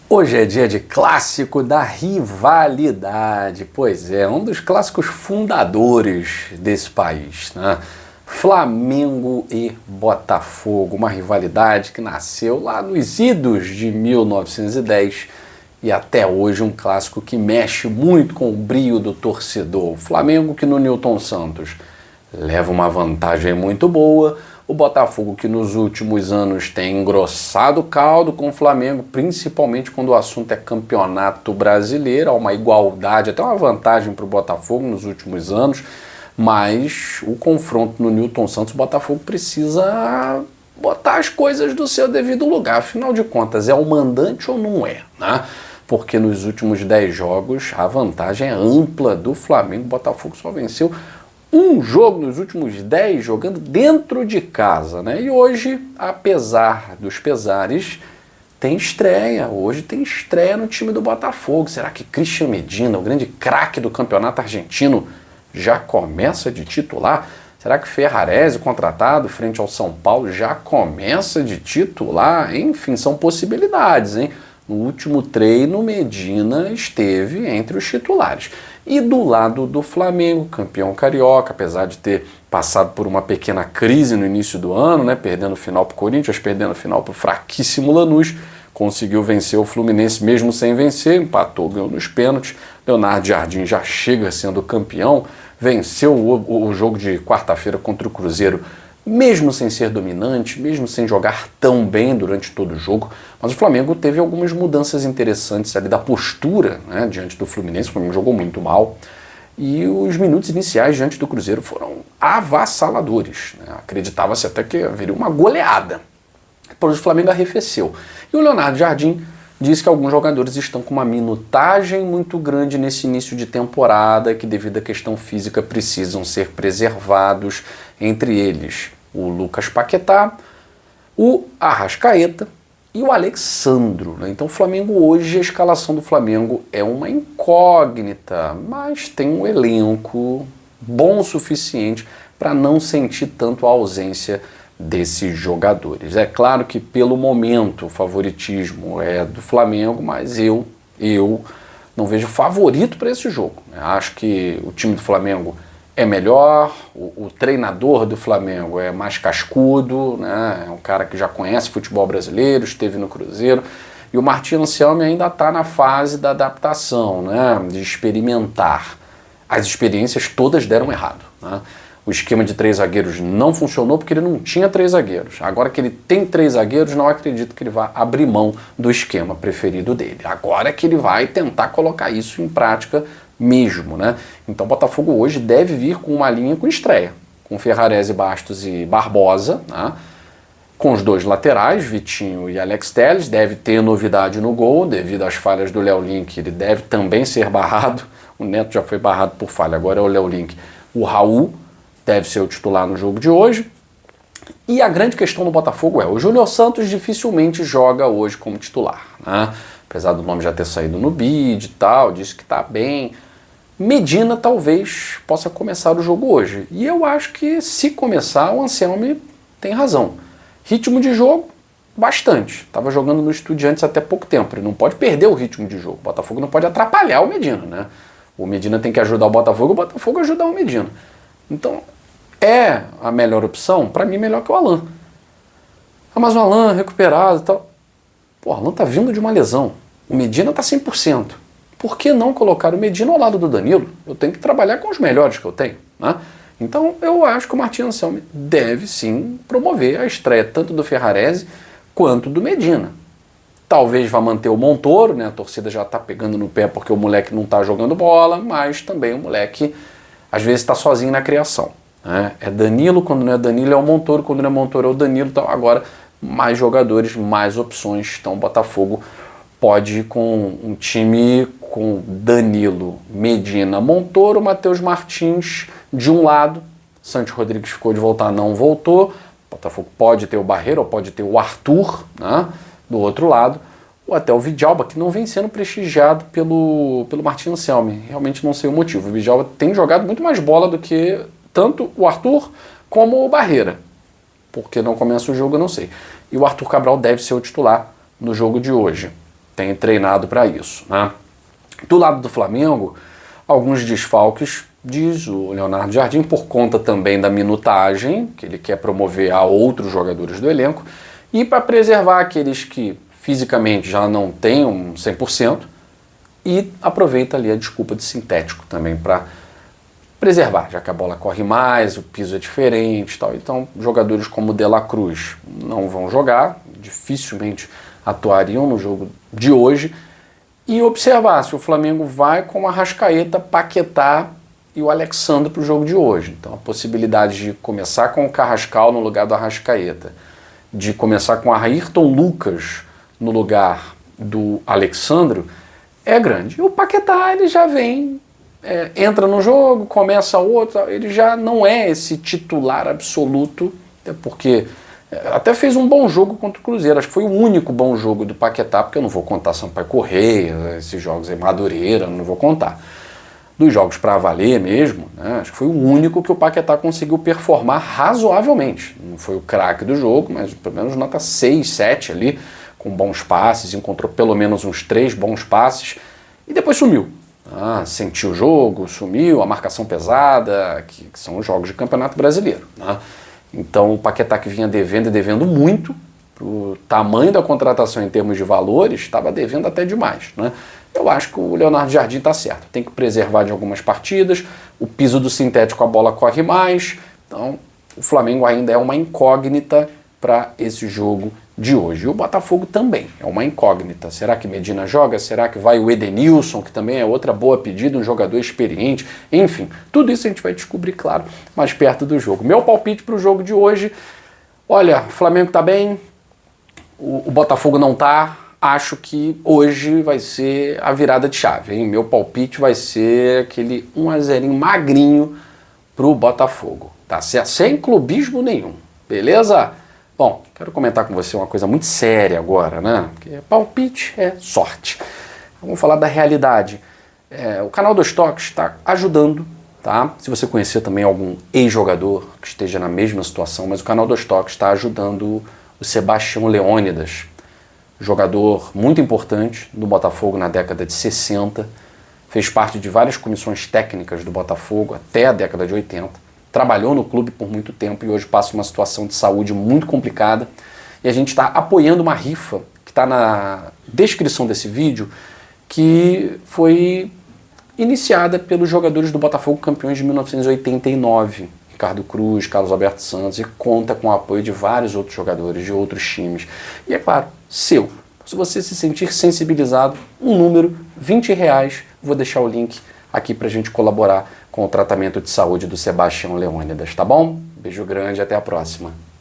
Hoje é dia de clássico da rivalidade, pois é, um dos clássicos fundadores desse país, né? Flamengo e Botafogo, uma rivalidade que nasceu lá nos idos de 1910 e até hoje um clássico que mexe muito com o brio do torcedor. O Flamengo que no Newton Santos leva uma vantagem muito boa, o Botafogo que nos últimos anos tem engrossado o caldo com o Flamengo, principalmente quando o assunto é campeonato brasileiro, há uma igualdade, até uma vantagem para o Botafogo nos últimos anos, mas o confronto no Newton Santos, o Botafogo precisa botar as coisas do seu devido lugar, afinal de contas, é o mandante ou não é, né? Porque nos últimos 10 jogos a vantagem é ampla do Flamengo, o Botafogo só venceu um jogo nos últimos 10 jogando dentro de casa, né? E hoje, apesar dos pesares, tem estreia. Hoje tem estreia no time do Botafogo. Será que Christian Medina, o grande craque do campeonato argentino, já começa de titular? Será que Ferrarese, contratado frente ao São Paulo, já começa de titular? Enfim, são possibilidades, hein? No último treino, Medina esteve entre os titulares. E do lado do Flamengo, campeão carioca, apesar de ter passado por uma pequena crise no início do ano, né, perdendo final para o Corinthians, perdendo final para o fraquíssimo Lanús, conseguiu vencer o Fluminense mesmo sem vencer, empatou, ganhou nos pênaltis. Leonardo Jardim já chega sendo campeão, venceu o jogo de quarta-feira contra o Cruzeiro, mesmo sem ser dominante, mesmo sem jogar tão bem durante todo o jogo, mas o Flamengo teve algumas mudanças interessantes ali da postura, né, diante do Fluminense. O Flamengo jogou muito mal e os minutos iniciais diante do Cruzeiro foram avassaladores, né? Acreditava-se até que haveria uma goleada. Depois o Flamengo arrefeceu. E o Leonardo Jardim diz que alguns jogadores estão com uma minutagem muito grande nesse início de temporada, que devido à questão física precisam ser preservados, entre eles o Lucas Paquetá, o Arrascaeta e o Alexandro, né? Então o Flamengo hoje, a escalação do Flamengo é uma incógnita, mas tem um elenco bom o suficiente para não sentir tanto a ausência desses jogadores. É claro que pelo momento o favoritismo é do Flamengo, mas eu não vejo favorito para esse jogo. Acho que o time do Flamengo é melhor, o treinador do Flamengo é mais cascudo, né? É um cara que já conhece futebol brasileiro, esteve no Cruzeiro, e o Martin Anselmi ainda está na fase da adaptação, né? De experimentar. As experiências todas deram errado, né? O esquema de 3 zagueiros não funcionou porque ele não tinha 3 zagueiros. Agora que ele tem 3 zagueiros, não acredito que ele vá abrir mão do esquema preferido dele. Agora é que ele vai tentar colocar isso em prática mesmo, né? Então o Botafogo hoje deve vir com uma linha com estreia, com Ferrarese, Bastos e Barbosa, né? Com os 2 laterais, Vitinho e Alex Telles. Deve ter novidade no gol, devido às falhas do Léo Link, ele deve também ser barrado. O Neto já foi barrado por falha, agora é o Léo Link. O Raul deve ser o titular no jogo de hoje. E a grande questão do Botafogo é, o Júnior Santos dificilmente joga hoje como titular, né? Apesar do nome já ter saído no bid e tal, disse que está bem. Medina talvez possa começar o jogo hoje. E eu acho que se começar, o Anselmi tem razão. Ritmo de jogo, bastante. Estava jogando no Estudiantes até pouco tempo. Ele não pode perder o ritmo de jogo. O Botafogo não pode atrapalhar o Medina, né? O Medina tem que ajudar o Botafogo ajudar o Medina. Então, é a melhor opção? Para mim, melhor que o Alan. Ah, mas o Alan recuperado e tal. Pô, o Alan tá vindo de uma lesão. O Medina tá 100%. Por que não colocar o Medina ao lado do Danilo? Eu tenho que trabalhar com os melhores que eu tenho, né? Então, eu acho que o Martin Anselmi deve sim promover a estreia tanto do Ferrarese quanto do Medina. Talvez vá manter o Montoro, né? A torcida já tá pegando no pé porque o moleque não tá jogando bola, mas também o moleque às vezes está sozinho na criação, né? É Danilo, quando não é Danilo é o Montoro, quando não é Montoro é o Danilo. Então agora mais jogadores, mais opções. Então o Botafogo pode ir com um time com Danilo, Medina, Montoro, Matheus Martins de um lado. Santos Rodrigues ficou de voltar, não voltou. O Botafogo pode ter o Barreiro ou pode ter o Arthur, né, do outro lado. Ou até o Vidalba, que não vem sendo prestigiado pelo Martin Anselmi. Realmente não sei o motivo. O Vidalba tem jogado muito mais bola do que tanto o Arthur como o Barreira. Porque não começa o jogo, eu não sei. E o Arthur Cabral deve ser o titular no jogo de hoje. tem treinado para isso, né? Do lado do Flamengo, alguns desfalques, diz o Leonardo Jardim, por conta também da minutagem, que ele quer promover a outros jogadores do elenco, e para preservar aqueles que fisicamente já não têm um 100%, e aproveita ali a desculpa de sintético também para preservar, já que a bola corre mais, o piso é diferente e tal. Então, jogadores como o De La Cruz não vão jogar, dificilmente atuariam no jogo de hoje, e observar se o Flamengo vai com o Arrascaeta, Paquetá e o Alexandre para o jogo de hoje. Então, a possibilidade de começar com o Carrascal no lugar do Arrascaeta, de começar com o Ayrton Lucas no lugar do Alexandre, é grande. E o Paquetá, ele já vem, entra no jogo, começa outro, ele já não é esse titular absoluto, porque até fez um bom jogo contra o Cruzeiro, acho que foi o único bom jogo do Paquetá, porque eu não vou contar Sampaio Correia, esses jogos aí, Madureira, não vou contar. Dos jogos para valer mesmo, né, acho que foi o único que o Paquetá conseguiu performar razoavelmente. Não foi o craque do jogo, mas pelo menos nota 6, 7 ali, com bons passes, encontrou pelo menos uns 3 bons passes e depois sumiu. Sentiu o jogo, sumiu, a marcação pesada, que são os jogos de Campeonato Brasileiro, né? Então o Paquetá, que vinha devendo e devendo muito, o tamanho da contratação em termos de valores, estava devendo até demais, né? Eu acho que o Leonardo Jardim está certo, tem que preservar de algumas partidas, o piso do sintético, a bola corre mais, então o Flamengo ainda é uma incógnita para esse jogo de hoje. E o Botafogo também é uma incógnita. Será que Medina joga? Será que vai o Edenilson, que também é outra boa pedida, um jogador experiente? Enfim, tudo isso a gente vai descobrir, claro, mais perto do jogo. Meu palpite para o jogo de hoje, olha, o Flamengo está bem, o Botafogo não está. Acho que hoje vai ser a virada de chave, hein? Meu palpite vai ser aquele 1-0 magrinho pro Botafogo, tá certo? Sem clubismo nenhum, beleza? Bom, quero comentar com você uma coisa muito séria agora, né? Porque palpite é sorte. Vamos falar da realidade. O canal Dois Toques está ajudando, tá? Se você conhecer também algum ex-jogador que esteja na mesma situação, mas o canal Dois Toques está ajudando o Sebastião Leônidas, jogador muito importante do Botafogo na década de 60, fez parte de várias comissões técnicas do Botafogo até a década de 80, trabalhou no clube por muito tempo e hoje passa uma situação de saúde muito complicada. E a gente está apoiando uma rifa que está na descrição desse vídeo, que foi iniciada pelos jogadores do Botafogo campeões de 1989, Ricardo Cruz, Carlos Alberto Santos, e conta com o apoio de vários outros jogadores de outros times. E é claro, seu. Se você se sentir sensibilizado, um número, R$20, vou deixar o link aqui para a gente colaborar com o tratamento de saúde do Sebastião Leônidas, tá bom? Beijo grande, até a próxima.